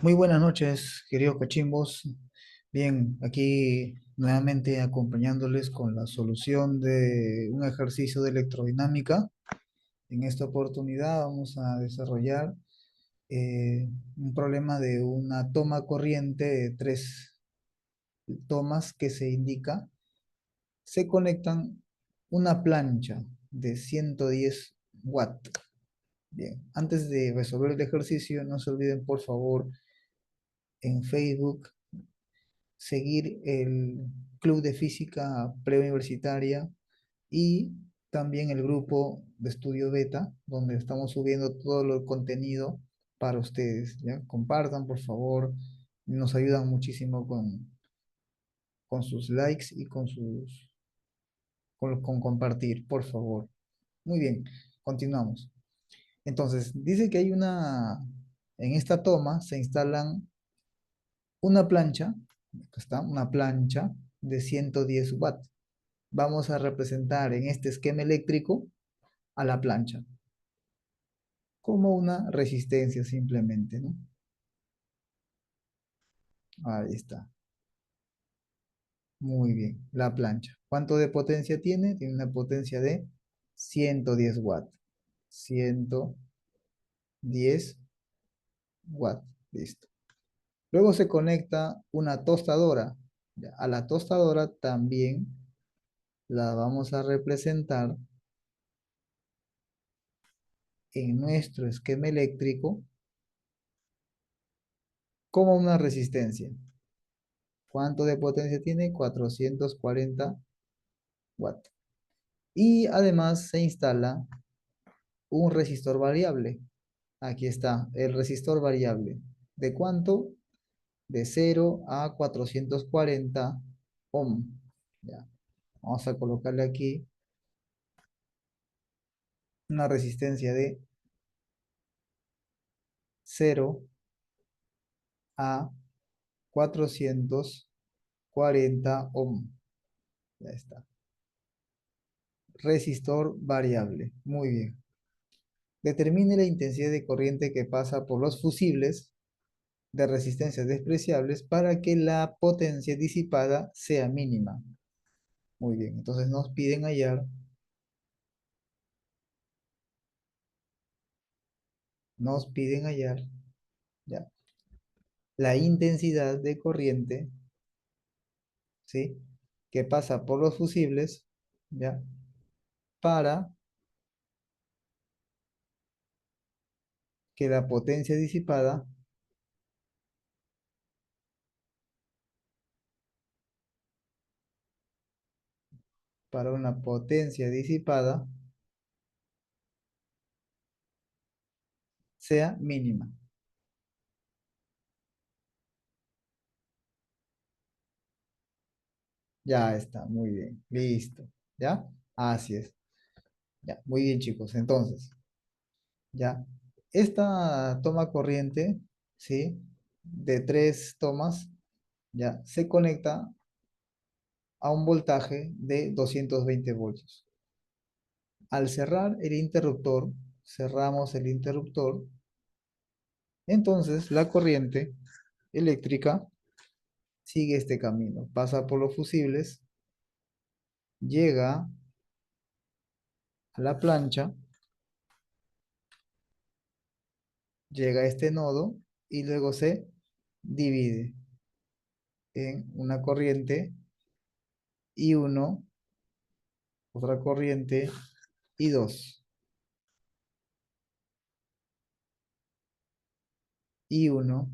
Muy buenas noches, queridos cachimbos. Bien, aquí nuevamente acompañándoles con la solución de un ejercicio de electrodinámica. En esta oportunidad vamos a desarrollar un problema de una toma corriente de tres tomas que se indica. Se conectan una plancha de 110 watts. Bien, antes de resolver el ejercicio, no se olviden por favor en Facebook seguir el Club de Física Preuniversitaria y también el grupo de estudio beta, donde estamos subiendo todo el contenido para ustedes, ¿ya? Compartan, por favor, nos ayudan muchísimo con sus likes y con compartir, por favor. Muy bien, continuamos. Entonces, dice que en esta toma se instalan una plancha, acá está, una plancha de 110 watts. Vamos a representar en este esquema eléctrico a la plancha como una resistencia simplemente, ¿no? Ahí está. Muy bien. La plancha. ¿Cuánto de potencia tiene? Tiene una potencia de 110 watts. 110 watts. Listo. Luego se conecta una tostadora. Ya, a la tostadora también la vamos a representar en nuestro esquema eléctrico como una resistencia. ¿Cuánto de potencia tiene? 440 watts. Y además se instala un resistor variable. Aquí está, el resistor variable. ¿De cuánto? De 0 a 440 ohm. Ya. Vamos a colocarle aquí una resistencia de 0 a 440 ohm. Ya está. Resistor variable. Muy bien. Determine la intensidad de corriente que pasa por los fusibles de resistencias despreciables para que la potencia disipada sea mínima. Muy bien, entonces nos piden hallar ya, la intensidad de corriente, ¿sí? Que pasa por los fusibles, ¿ya? Para que la potencia disipada, para una potencia disipada, sea mínima. Ya está, muy bien, listo, ¿ya? Así es, ya, muy bien chicos, entonces. ¿Ya? Esta toma corriente, ¿sí? De tres tomas, ¿ya? Se conecta a un voltaje de 220 voltios. Al cerrar el interruptor, cerramos el interruptor, entonces la corriente eléctrica sigue este camino, pasa por los fusibles, llega a la plancha, llega a este nodo y luego se divide en una corriente I1, otra corriente I2, I1,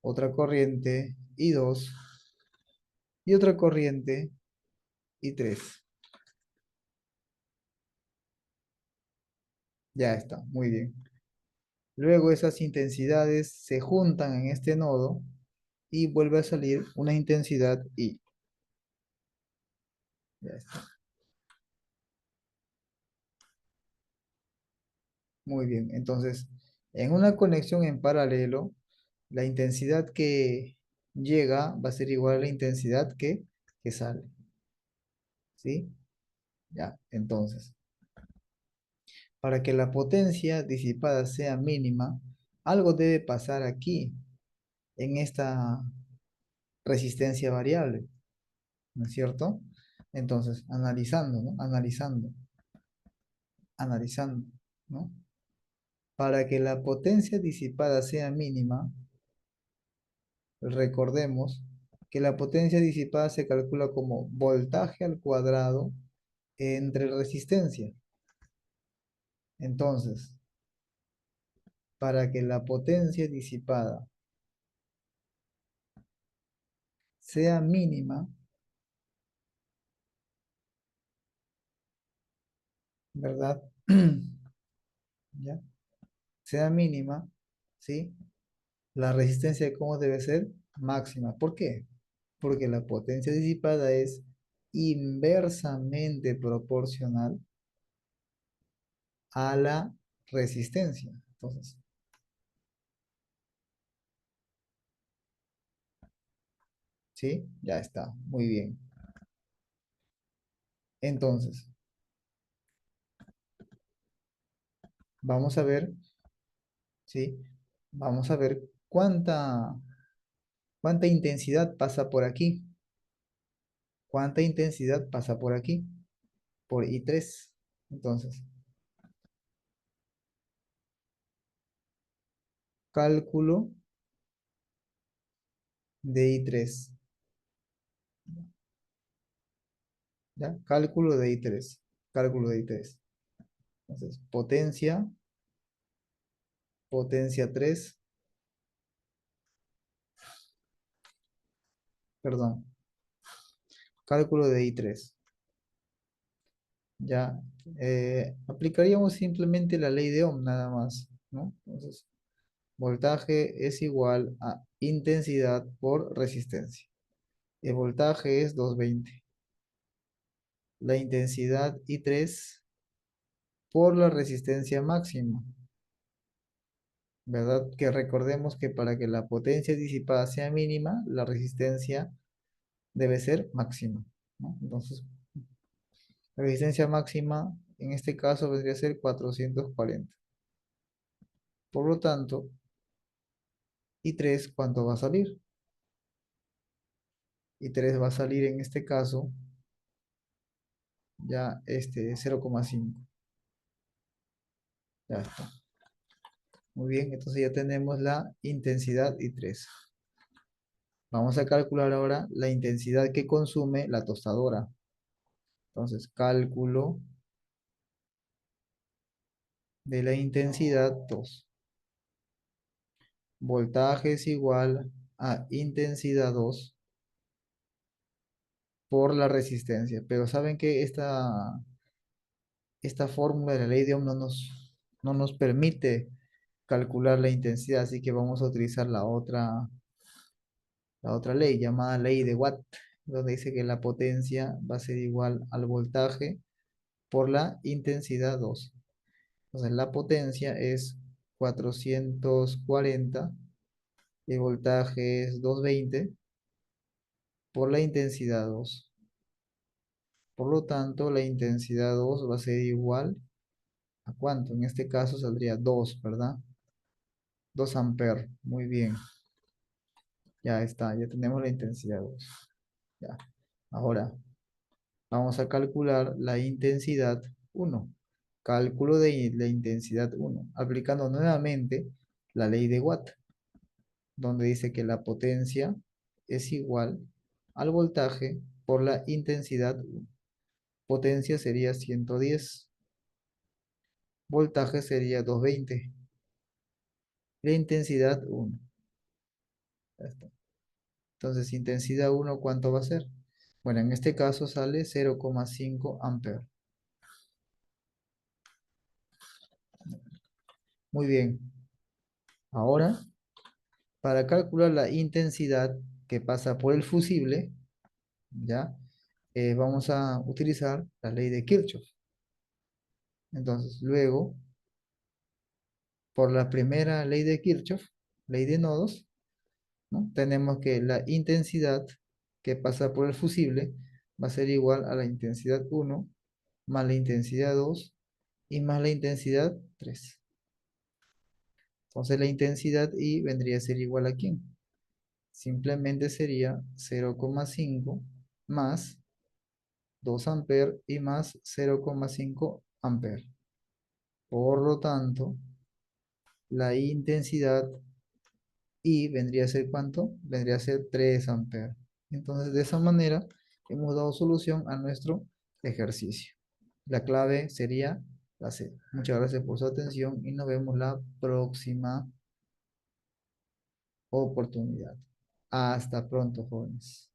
otra corriente I2 y otra corriente I3. Ya está, muy bien. Luego esas intensidades se juntan en este nodo y vuelve a salir una intensidad I. Ya está. Muy bien. Entonces, en una conexión en paralelo, la intensidad que llega va a ser igual a la intensidad que sale. ¿Sí? Ya, entonces, para que la potencia disipada sea mínima, algo debe pasar aquí, en esta resistencia variable, ¿no es cierto? Entonces, analizando, ¿no? Analizando, ¿no? Para que la potencia disipada sea mínima, recordemos que la potencia disipada se calcula como voltaje al cuadrado entre resistencia. Entonces, para que la potencia disipada sea mínima, ¿verdad? ¿Ya? Sea mínima, ¿sí? La resistencia, ¿cómo debe ser? Máxima. ¿Por qué? Porque la potencia disipada es inversamente proporcional a la resistencia. Entonces, ¿sí? Ya está. Muy bien. Entonces, vamos a ver, ¿sí? Vamos a ver cuánta intensidad pasa por aquí. ¿Cuánta intensidad pasa por aquí? Por I3. Entonces, cálculo de I3. ¿Ya? Cálculo de I3. Cálculo de I3. Entonces, potencia 3, perdón, cálculo de I3. Ya, aplicaríamos simplemente la ley de Ohm nada más, ¿no? Entonces, voltaje es igual a intensidad por resistencia. El voltaje es 220. La intensidad I3 por la resistencia máxima, ¿verdad? Que recordemos que para que la potencia disipada sea mínima, la resistencia debe ser máxima, ¿no? Entonces, la resistencia máxima en este caso vendría a ser 440. Por lo tanto, I3, ¿cuánto va a salir? I3 va a salir en este caso ya 0,5. Ya está. Muy bien, entonces ya tenemos la intensidad I3. Vamos a calcular ahora la intensidad que consume la tostadora. Entonces, cálculo de la intensidad 2. Voltaje es igual a intensidad 2 por la resistencia. Pero saben que esta fórmula de la ley de Ohm no nos permite calcular la intensidad, así que vamos a utilizar la otra ley llamada ley de Watt, donde dice que la potencia va a ser igual al voltaje por la intensidad 2. Entonces la potencia es 440, el voltaje es 220 por la intensidad 2. Por lo tanto, la intensidad 2 va a ser igual a ¿cuánto? En este caso saldría 2, ¿verdad? 2 amperes. Muy bien. Ya está, ya tenemos la intensidad 2. Ya. Ahora, vamos a calcular la intensidad 1. Cálculo de la intensidad 1, aplicando nuevamente la ley de Watt, donde dice que la potencia es igual al voltaje por la intensidad 1. Potencia sería 110, voltaje sería 220, la intensidad 1. Ya está. Entonces, intensidad 1, ¿cuánto va a ser? Bueno, en este caso sale 0,5 amperes. Muy bien. Ahora, para calcular la intensidad que pasa por el fusible, ¿ya? Vamos a utilizar la ley de Kirchhoff. Entonces, luego, por la primera ley de Kirchhoff, ley de nodos, ¿no? Tenemos que la intensidad que pasa por el fusible va a ser igual a la intensidad 1 más la intensidad 2 y más la intensidad 3. Entonces la intensidad I vendría a ser igual a ¿quién? Simplemente sería 0,5 más 2 amperes y más 0,5 amperes. Por lo tanto, la intensidad I vendría a ser ¿cuánto? Vendría a ser 3 amperes. Entonces, de esa manera, hemos dado solución a nuestro ejercicio. La clave sería la C. Muchas gracias por su atención y nos vemos la próxima oportunidad. Hasta pronto, jóvenes.